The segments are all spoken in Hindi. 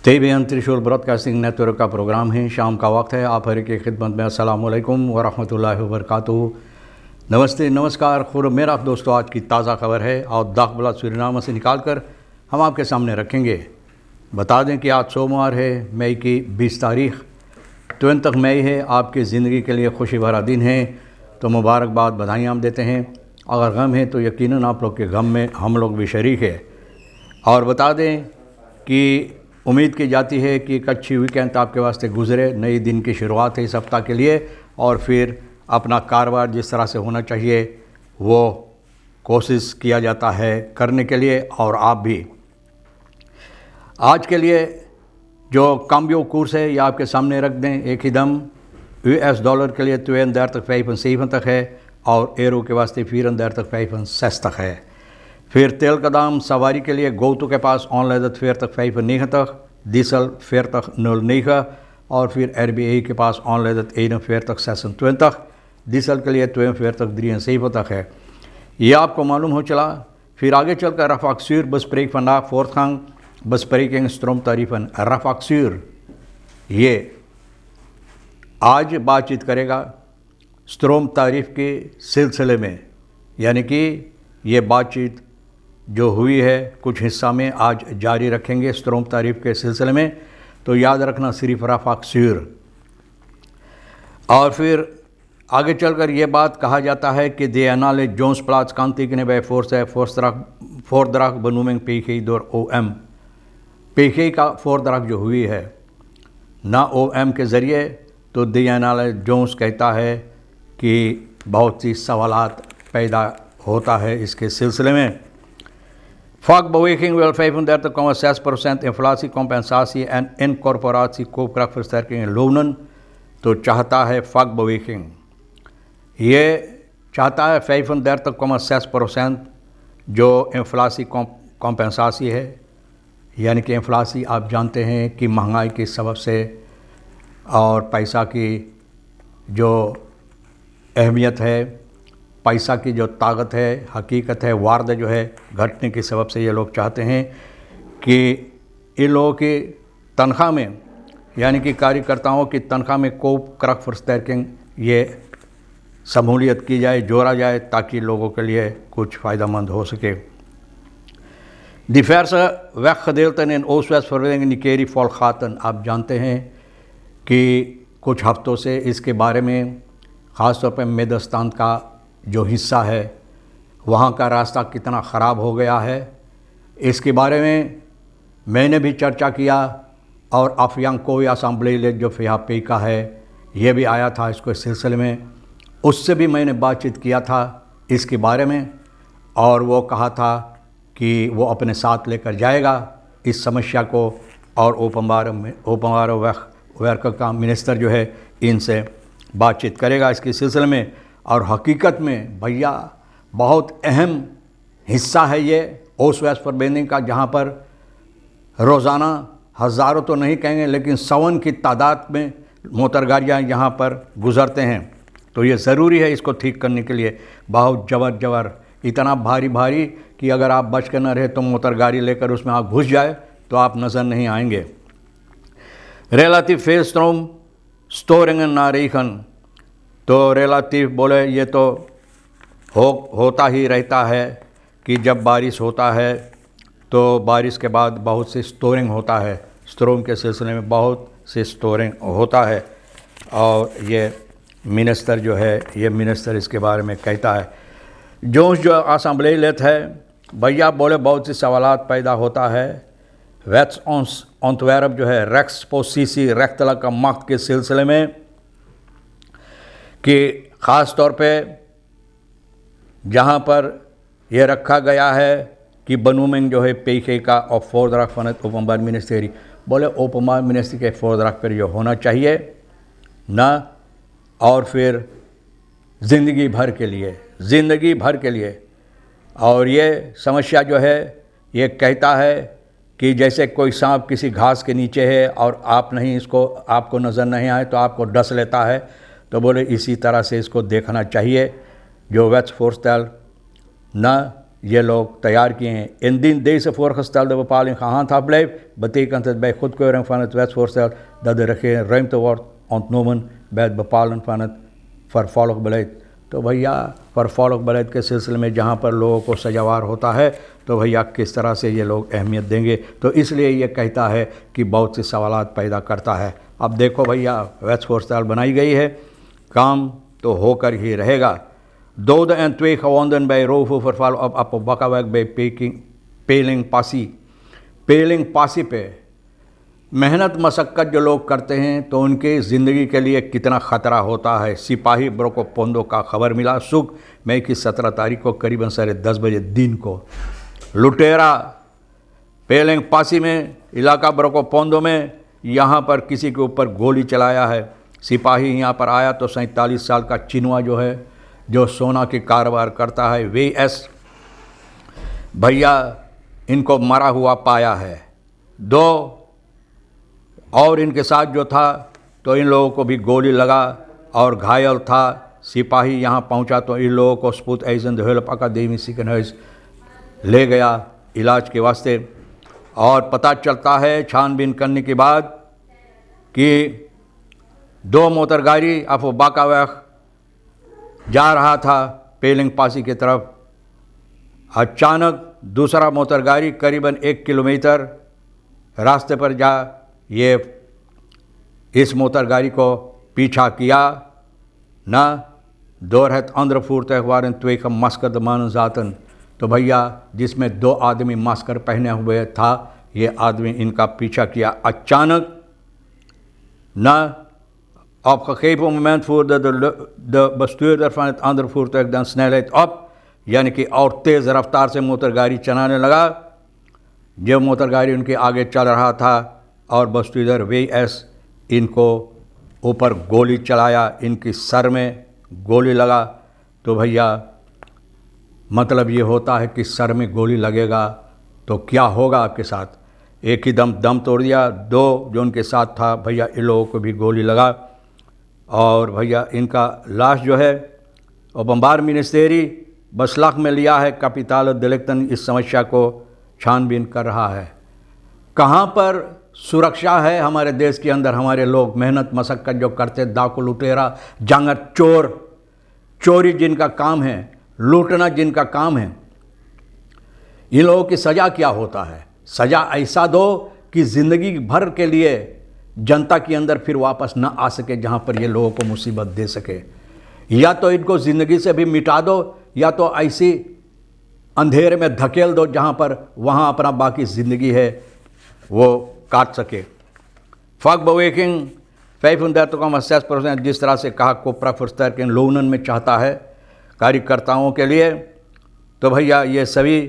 तेबियन त्रिशूल ब्रॉडकास्टिंग नेटवर्क का प्रोग्राम है। शाम का वक्त है। आप हर की खिदमत में अस्सलाम वालेकुम व रहमतुल्लाहि व बरकातुहू। नमस्ते, नमस्कार, खुर मेरा दोस्तों। आज की ताज़ा खबर है और दाखबला सूरीनामा से निकाल कर हम आपके सामने रखेंगे। बता दें कि आज सोमवार है, मई की 20 तारीख 20 मई है। आपकी ज़िंदगी के लिए खुशी भरा दिन है, तो मुबारकबाद, बधाई हम देते हैं। अगर गम है तो यकीनन आप लोग के गम में हम लोग भी शरीक है। और बता दें कि उम्मीद की जाती है कि एक अच्छी वीकेंड आपके वास्ते गुजरे। नई दिन की शुरुआत है इस हफ्ता के लिए, और फिर अपना कारोबार जिस तरह से होना चाहिए वो कोशिश किया जाता है करने के लिए। और आप भी आज के लिए जो काम्बियो कोर्स है ये आपके सामने रख दें। एक ही दम US डॉलर के लिए 32,75 है और एरो के वास्ते 34,65 है। फिर तेल का दाम सवारी के लिए गोतु के पास ऑनलाइन 40,95, डीजल 40,09 और फिर RBA के पास ऑनलाइन 41,26, डीजल के लिए 42,73 है। ये आपको मालूम हो चला। फिर आगे चलकर रफाक्सूर बस्प्रेक फंडा फोर्थांग बस्प्रेकिंग स्ट्रोम तारीफन रफाक्सूर ये आज बातचीत करेगा स्ट्रोम तारीफ के सिलसिले में, यानी कि ये बातचीत जो हुई है कुछ हिस्सा में आज जारी रखेंगे स्ट्रोम तारीफ के सिलसिले में। तो याद रखना सिर्फ रफाक्सूर। और फिर आगे चलकर ये बात कहा जाता है कि दे अनाले जोन्स प्लाट्स कांतिकने बाय फोर्दराक बनूमेंग पेखे दौर OM पेखे का फोर्दराक जो हुई है ना OM के ज़रिए, तो दे अनाले जोन्स कहता है कि बहुत सी सवालात पैदा होता है इसके सिलसिले में। Vakbeweging wil 35,6% inflatie compensatie en incorporatie koopkrachtversterking in lonen। तो चाहता है vakbeweging, ये चाहता है 35,6% जो इन्फ्लासी कॉम्पेंसासी है, यानी कि इन्फ्लासी आप जानते हैं कि महंगाई के सबब से और पैसा की जो अहमियत है, पैसा की जो ताकत है, हकीकत है, वारद जो है घटने के सबब से ये लोग चाहते हैं कि इन लोगों की तनख्वाह में, यानी कि कार्यकर्ताओं की तनख्वाह में कोopkrachtversterking ये शमूलियत की जाए, जोड़ा जाए, ताकि लोगों के लिए कुछ फ़ायदेमंद हो सके। diverse weggedeelten in Oost-West-verbinding Nikeri volgaten। आप जानते हैं कि कुछ हफ्तों से इसके बारे में, ख़ास तौर पर मेदस्तान का जो हिस्सा है वहाँ का रास्ता कितना ख़राब हो गया है, इसके बारे में मैंने भी चर्चा किया। और अफयांग कोई असम्बली जो फ़ियापी का है ये भी आया था इसको सिलसिले में, उससे भी मैंने बातचीत किया था इसके बारे में। और वो कहा था कि वो अपने साथ लेकर जाएगा इस समस्या को, और ओपमार वर्क का मिनिस्टर जो है इनसे बातचीत करेगा इसके सिलसिले में। और हकीकत में भैया बहुत अहम हिस्सा है ये Oost-West-verbinding का, जहाँ पर रोज़ाना हज़ारों तो नहीं कहेंगे लेकिन सवन की तादाद में मोटरगाड़ियाँ यहाँ पर गुज़रते हैं। तो ये ज़रूरी है इसको ठीक करने के लिए। बहुत जबर इतना भारी कि अगर आप बच के न रहे तो मोटरगाड़ी लेकर उसमें आप घुस जाए तो आप नज़र नहीं आएंगे। relativ veel stroom storingen na regen। तो रिलेटिव बोले ये तो होता ही रहता है कि जब बारिश होता है तो बारिश के बाद बहुत सी स्टोरिंग होता है, स्ट्रोम के सिलसिले में बहुत सी स्टोरिंग होता है। और ये मिनिस्टर जो है, ये मिनिस्टर इसके बारे में कहता है। जो असम्बली लेता है भैया बोले बहुत सी सवालात पैदा होता है। वेट्स ऑन्तwerp जो है रेक्सपोसिसी रेख्तला का मख्त के सिलसिले में, कि ख़ास तौर पे जहाँ पर यह रखा गया है कि बनूमेंग जो है पेखे का और फोर्दराक फनत ओपमार मिनिस्ट्री, बोले ओपमार मिनिस्ट्री के फोर्दराक पर जो होना चाहिए ना, और फिर ज़िंदगी भर के लिए। और ये समस्या जो है ये कहता है कि जैसे कोई सांप किसी घास के नीचे है और आप नहीं, इसको आपको नज़र नहीं आए तो आपको डस लेता है, तो बोले इसी तरह से इसको देखना चाहिए। जो वेट्सफोर्स्टल न ये लोग तैयार किए हैं। इन दिन deze voorgestelde bepaling gehandhaafd blijft, betekent het bij goedkeuring van het wetsvoorstel dat de regering ruimte wordt ontnomen bij het bepalen van het vervolgbeleid। तो भैया vervolgbeleid के सिलसिले में जहाँ पर लोगों को सजावार होता है तो भैया किस तरह से ये लोग अहमियत देंगे, तो इसलिए ये कहता है कि बहुत से सवालात पैदा करता है। अब देखो भैया wetsvoorstel बनाई गई है, काम तो होकर ही रहेगा। Doden en 2 gewonden bij roververval op Apobakaweg bij पेलिंग Pasi. पेलिंग Pasi पे मेहनत मशक्क़त जो लोग करते हैं तो उनके ज़िंदगी के लिए कितना ख़तरा होता है। सिपाही ब्रोको पोंदो का खबर मिला सुख मई की 17 तारीख को करीबन 10:30 बजे दिन को लुटेरा पेलिंग पासी में इलाका ब्रोको पोंदो में यहाँ पर किसी के ऊपर गोली चलाया है। सिपाही यहाँ पर आया तो 47 साल का चिनवा जो है, जो सोना की कारोबार करता है, VS भैया इनको मरा हुआ पाया है। 2 और इनके साथ जो था तो इन लोगों को भी गोली लगा और घायल था। सिपाही यहाँ पहुँचा तो इन लोगों को स्पूत एजेंट हेल्प अकादमी सिकनहज ले गया इलाज के वास्ते। और पता चलता है छानबीन करने के बाद कि 2 मोटर गाड़ी अफबाकावैख जा रहा था पेलिंग पासी की तरफ। अचानक दूसरा मोटर गाड़ी करीबन 1 किलोमीटर रास्ते पर जा ये इस मोटर गाड़ी को पीछा किया ना दोरहत अंदर फूरते waren 2 gemaskerde mannen zaten। तो भैया जिसमें 2 आदमी मास्कर पहने हुए था, ये आदमी इनका पीछा किया। अचानक ना op een gegeven moment voerde de bestuurder van het andere voertuig dan snelheid op, यानी कि और तेज़ रफ्तार से मोटर गाड़ी चलाने लगा। जब मोटर गाड़ी उनके आगे चल रहा था और बस्तुदर VS इनको ऊपर गोली चलाया, इनकी सर में गोली लगा। तो भैया मतलब ये होता है कि सर में गोली लगेगा तो क्या होगा आपके साथ। एक ही दम तोड़ दिया। 2 जो उनके साथ था भैया इन लोगों को भी गोली लगा और भैया इनका लाश जो है ओपनबार मिनिस्टेरी बसलाख में लिया है। कैपिटल दिलेक्टन इस समस्या को छानबीन कर रहा है। कहाँ पर सुरक्षा है हमारे देश के अंदर। हमारे लोग मेहनत मशक्क़त जो करते, डाकू लुटेरा जांगर चोर, चोरी जिनका काम है, लूटना जिनका काम है, इन लोगों की सज़ा क्या होता है। सज़ा ऐसा दो कि ज़िंदगी भर के लिए जनता के अंदर फिर वापस ना आ सके, जहाँ पर ये लोगों को मुसीबत दे सके। या तो इनको ज़िंदगी से भी मिटा दो या तो ऐसी अंधेरे में धकेल दो जहाँ पर वहाँ अपना बाकी ज़िंदगी है वो काट सके। फक बवेकिंग 35,6% जिस तरह से कहा कोपरा फुर्स्तर के लोनन में चाहता है कार्यकर्ताओं के लिए। तो भैया ये सभी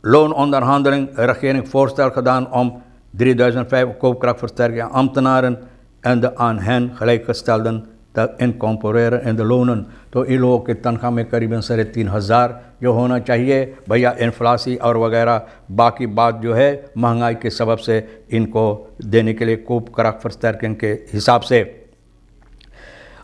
loan onderhandeling regering voorstel gedaan om 3005 koopkrachtversterking ambtenaren en de aan hen gelijkgestelden te incorporeren in de lonen। तो इन लोगों के तनख्वाह में करीबन 3,500 जो होना चाहिए भैया, इन्फ्लासी और वगैरह बाकी बात जो है महंगाई के सबब से इनको देने के लिए koopkrachtversterking के हिसाब से।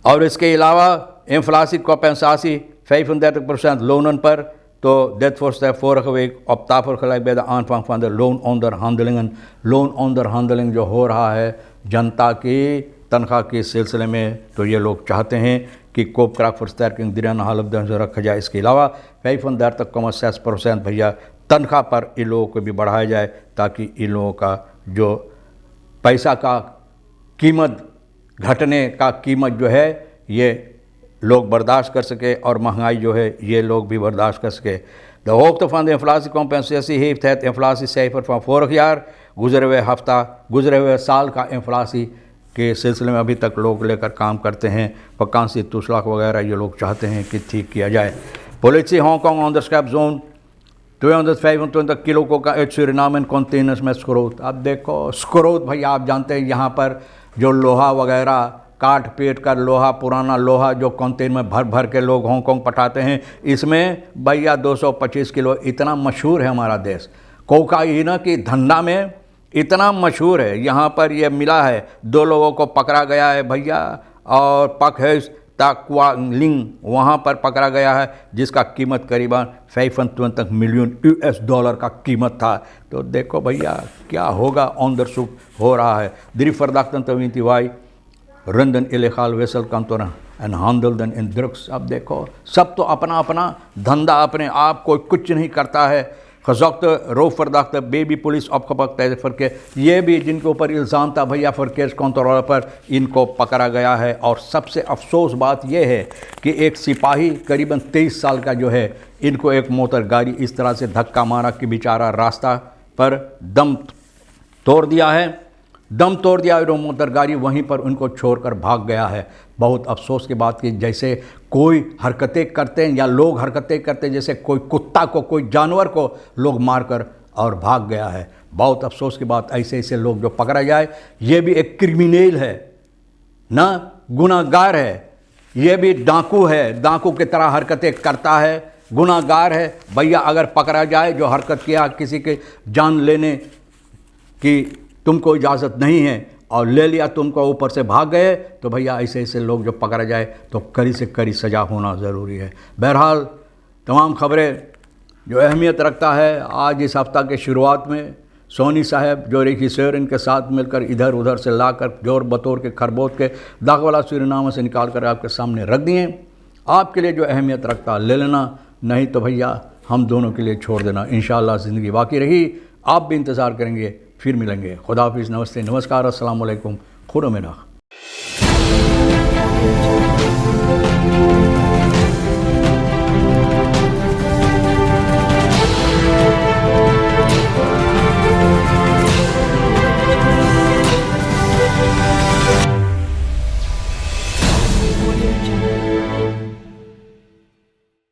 और इसके अलावा इन्फ्लासी compensatie 35% lonen पर। तो dit voorstel vorige week op tafel gelegd bij de aanvang van de loononderhandelingen। लोनonderhandeling जो हो रहा है जनता की तनख्वाह के सिलसिले में, तो ये लोग चाहते हैं कि koopkrachtversterking 3,500 रखा जाए। इसके अलावा 35,6% भैया तनख्वाह पर इन लोगों को भी बढ़ाया जाए ताकि इन लोगों का जो पैसा का कीमत घटने का कीमत जो है ये लोग बर्दाश्त कर सके और महंगाई जो है ये लोग भी बर्दाश्त कर सके। De hoogte van de inflatiecompensatie heeft het inflatiecijfer van vorig jaar, गुजरे हुए साल का इन्फ्लासी के सिलसिले में अभी तक लोग लेकर काम करते हैं। वकांसी तुशलाक वगैरह ये लोग चाहते हैं कि ठीक किया जाए। Politie Hongkong onderschept zo'n 225 kilo Coca uit Suriname containers में स्क्रोत। अब देखो स्क्रोत भैया आप जानते हैं यहाँ पर जो लोहा वगैरह काट पीट कर लोहा, पुराना लोहा जो कंटेनर में भर भर के लोग हांगकांग पठाते हैं, इसमें भैया 225 किलो। इतना मशहूर है हमारा देश कोकाइन की धंधा में, इतना मशहूर है। यहाँ पर ये मिला है, 2 लोगों को पकड़ा गया है भैया और ताक्वालिंग वहाँ पर पकड़ा गया है, जिसका कीमत करीबन 25 मिलियन US डॉलर का कीमत था। तो देखो भैया क्या होगा, onderzoek हो रहा है। 3 verdachten te Wintiwai runden illegaal wisselkantoren en handelden in drugs। अब देखो सब तो अपना अपना धंधा, अपने आप कोई कुछ नहीं करता है। Gezogte roofverdachte babypolice opgepakt tijdens verkeer, ये भी जिनके ऊपर इल्ज़ाम था भैया verkeerscontrole पर, इनको पकड़ा गया है। और सबसे अफसोस बात यह है कि एक सिपाही करीबन 23 साल का जो है, इनको एक मोटर गाड़ी इस तरह से धक्का मारा कि बेचारा रास्ता पर दम तोड़ दिया है, और मोटर गाड़ी वहीं पर उनको छोड़कर भाग गया है। बहुत अफसोस की बात कि जैसे कोई हरकतें करते हैं या लोग हरकतें करते हैं, जैसे कोई कुत्ता को, कोई जानवर को लोग मारकर और भाग गया है। बहुत अफसोस की बात, ऐसे ऐसे लोग जो पकड़ा जाए, ये भी एक क्रिमिनल है ना, गुनाहगार है, ये भी डाकू है, डाकू की तरह हरकतें करता है, गुनाहगार है। भैया अगर पकड़ा जाए जो हरकत किया, किसी के जान लेने की तुमको इजाज़त नहीं है और ले लिया, तुमको ऊपर से भाग गए, तो भैया ऐसे ऐसे लोग जो पकड़ा जाए तो कड़ी से कड़ी सज़ा होना ज़रूरी है। बहरहाल तमाम खबरें जो अहमियत रखता है, आज इस हफ्ता के शुरुआत में सोनी साहब जो रेखीसर इनके साथ मिलकर इधर उधर से लाकर जोर बतौर के खरबोत के दागवाला सूरीनामा से निकाल कर आपके सामने रख दिए। आपके लिए जो अहमियत रखता ले लेना, नहीं तो भैया हम दोनों के लिए छोड़ देना। इंशाअल्लाह ज़िंदगी बाकी रही, आप भी इंतज़ार करेंगे, फिर मिलेंगे। खुदा हाफिज़, नमस्ते, नमस्कार, अस्सलाम वालेकुम, खुदा मेना। Audio Jungle.